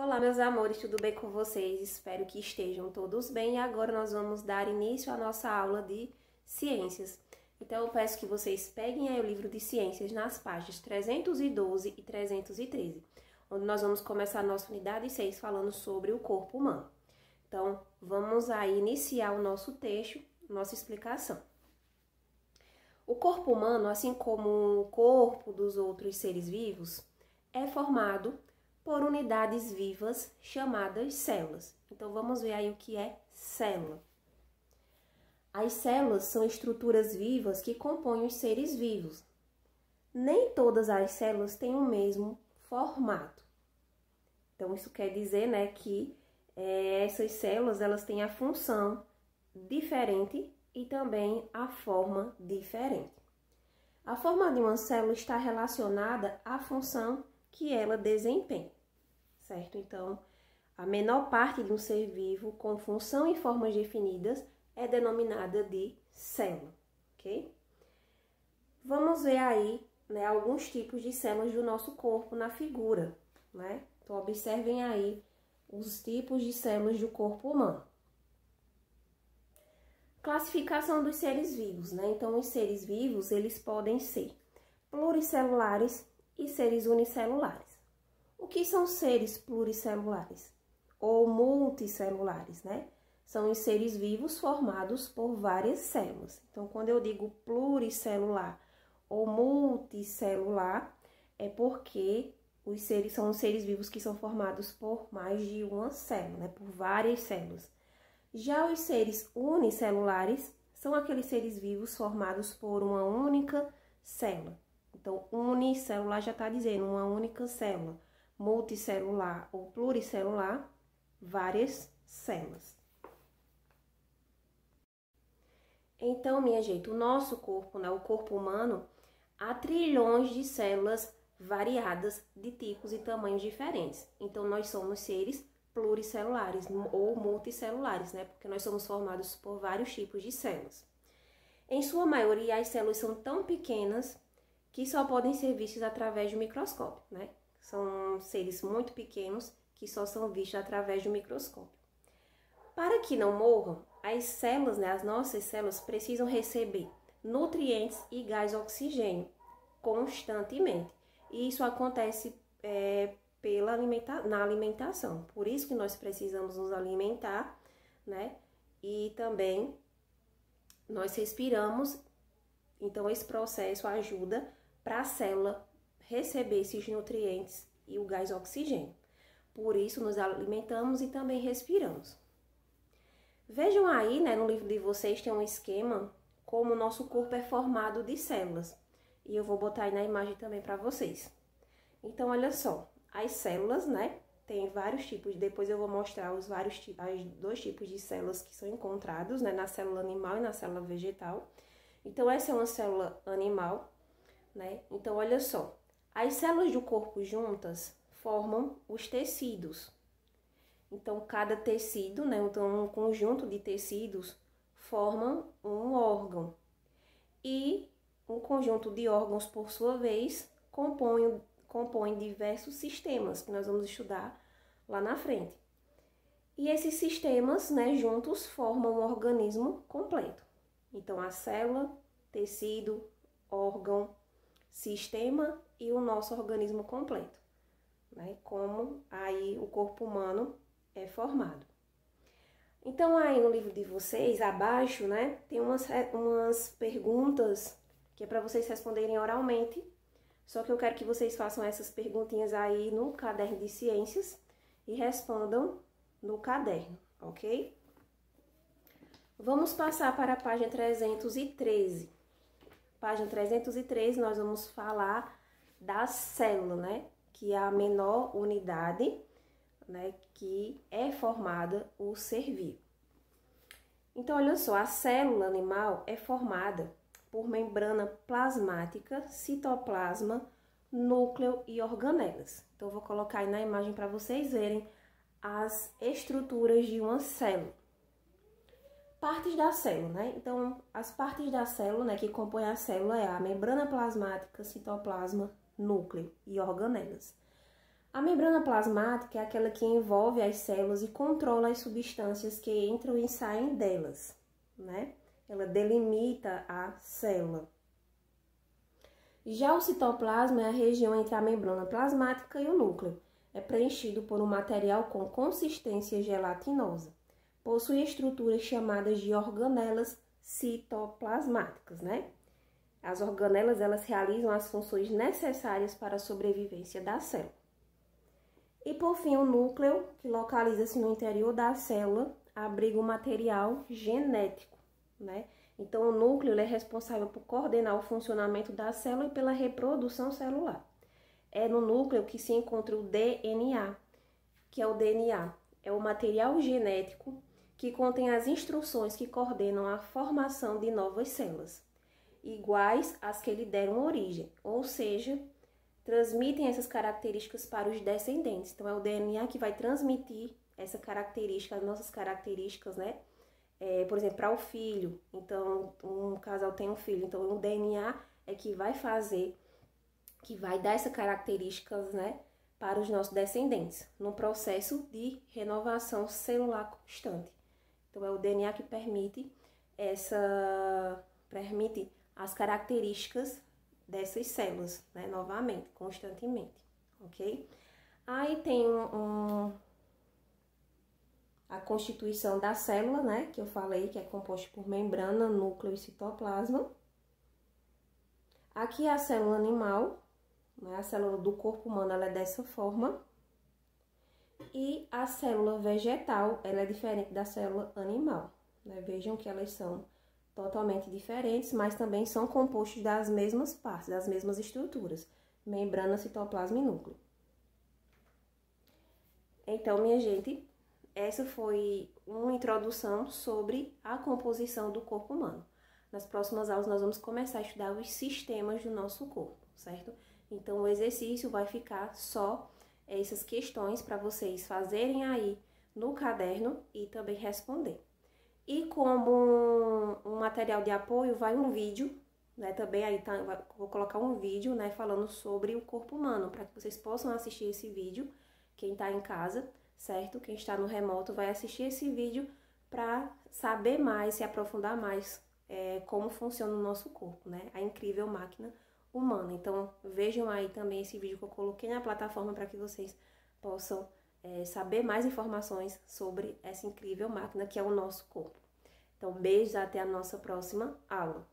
Olá, meus amores, tudo bem com vocês? Espero que estejam todos bem. E agora nós vamos dar início à nossa aula de ciências. Então, eu peço que vocês peguem aí o livro de ciências nas páginas 312 e 313, onde nós vamos começar a nossa unidade 6 falando sobre o corpo humano. Então, vamos aí iniciar o nosso texto, nossa explicação. O corpo humano, assim como o corpo dos outros seres vivos, é formado por unidades vivas chamadas células. Então, vamos ver aí o que é célula. As células são estruturas vivas que compõem os seres vivos. Nem todas as células têm o mesmo formato. Então, isso quer dizer, né, que essas células elas têm a função diferente e também a forma diferente. A forma de uma célula está relacionada à função que ela desempenha, certo? Então, a menor parte de um ser vivo com função e formas definidas é denominada de célula, ok? Vamos ver aí, né, alguns tipos de células do nosso corpo na figura, né? Então, observem aí os tipos de células do corpo humano. Classificação dos seres vivos, né? Então, os seres vivos, eles podem ser pluricelulares e seres unicelulares. O que são seres pluricelulares ou multicelulares, né? São os seres vivos formados por várias células. Então, quando eu digo pluricelular ou multicelular, é porque os seres são os seres vivos que são formados por mais de uma célula, né? Por várias células. Já os seres unicelulares são aqueles seres vivos formados por uma única célula. Então, unicelular já está dizendo uma única célula. Multicelular ou pluricelular, várias células. Então, minha gente, o nosso corpo, né, o corpo humano, há trilhões de células variadas de tipos e tamanhos diferentes. Então, nós somos seres pluricelulares ou multicelulares, né, porque nós somos formados por vários tipos de células. Em sua maioria, as células são tão pequenas que só podem ser vistas através do microscópio, né? São seres muito pequenos que só são vistos através do microscópio. Para que não morram, as células, né, as nossas células, precisam receber nutrientes e gás oxigênio constantemente. E isso acontece na alimentação. Por isso que nós precisamos nos alimentar, né? E também nós respiramos. Então, esse processo ajuda para a célula receber esses nutrientes e o gás oxigênio. Por isso, nos alimentamos e também respiramos. Vejam aí, né, no livro de vocês tem um esquema como o nosso corpo é formado de células. E eu vou botar aí na imagem também para vocês. Então, olha só, as células, né, tem vários tipos. Depois eu vou mostrar os dois tipos de células que são encontrados, né, na célula animal e na célula vegetal. Então, essa é uma célula animal, né? Então, olha só. As células do corpo juntas formam os tecidos. Então, cada tecido, né? Então, um conjunto de tecidos formam um órgão. E um conjunto de órgãos, por sua vez, compõe diversos sistemas, que nós vamos estudar lá na frente. E esses sistemas, né, juntos, formam um organismo completo. Então, a célula, tecido, órgão, sistema e o nosso organismo completo, né? Como aí o corpo humano é formado. Então, aí no livro de vocês, abaixo, né, tem umas perguntas que é para vocês responderem oralmente. Só que eu quero que vocês façam essas perguntinhas aí no caderno de ciências e respondam no caderno, ok? Vamos passar para a página 313. Página 313, nós vamos falar da célula, né? Que é a menor unidade, né? Que é formada o ser vivo. Então, olha só, a célula animal é formada por membrana plasmática, citoplasma, núcleo e organelas. Então, eu vou colocar aí na imagem para vocês verem as estruturas de uma célula. Partes da célula, né? Então, as partes da célula, né, que compõem a célula é a membrana plasmática, citoplasma, núcleo e organelas. A membrana plasmática é aquela que envolve as células e controla as substâncias que entram e saem delas, né? Ela delimita a célula. Já o citoplasma é a região entre a membrana plasmática e o núcleo. É preenchido por um material com consistência gelatinosa. Possui estruturas chamadas de organelas citoplasmáticas, né? As organelas, elas realizam as funções necessárias para a sobrevivência da célula. E por fim, o núcleo, que localiza-se no interior da célula, abriga o material genético, né? Então, o núcleo ele é responsável por coordenar o funcionamento da célula e pela reprodução celular. É no núcleo que se encontra o DNA, que é o DNA. É o material genético que contém as instruções que coordenam a formação de novas células, iguais às que lhe deram origem, ou seja, transmitem essas características para os descendentes. Então, é o DNA que vai transmitir essa característica, as nossas características, né? Por exemplo, para o filho. Então, um casal tem um filho, então o DNA é que vai fazer, que vai dar essas características, né, para os nossos descendentes, no processo de renovação celular constante. Então, é o DNA que permite as características dessas células, né, novamente, constantemente, ok? Aí tem a constituição da célula, né, que eu falei que é composta por membrana, núcleo e citoplasma. Aqui é a célula animal, né, a célula do corpo humano, ela é dessa forma. E a célula vegetal, ela é diferente da célula animal, né? Vejam que elas são totalmente diferentes, mas também são compostos das mesmas partes, das mesmas estruturas, membrana, citoplasma e núcleo. Então, minha gente, essa foi uma introdução sobre a composição do corpo humano. Nas próximas aulas nós vamos começar a estudar os sistemas do nosso corpo, certo? Então, o exercício vai ficar só essas questões para vocês fazerem aí no caderno e também responder. E como um material de apoio, vai um vídeo, né? Também aí vou colocar um vídeo, né, falando sobre o corpo humano, para que vocês possam assistir esse vídeo, quem está em casa, certo? Quem está no remoto vai assistir esse vídeo para saber mais, se aprofundar mais como funciona o nosso corpo, né? A incrível máquina humana. Então, vejam aí também esse vídeo que eu coloquei na plataforma para que vocês possam saber mais informações sobre essa incrível máquina que é o nosso corpo. Então, beijos, até a nossa próxima aula.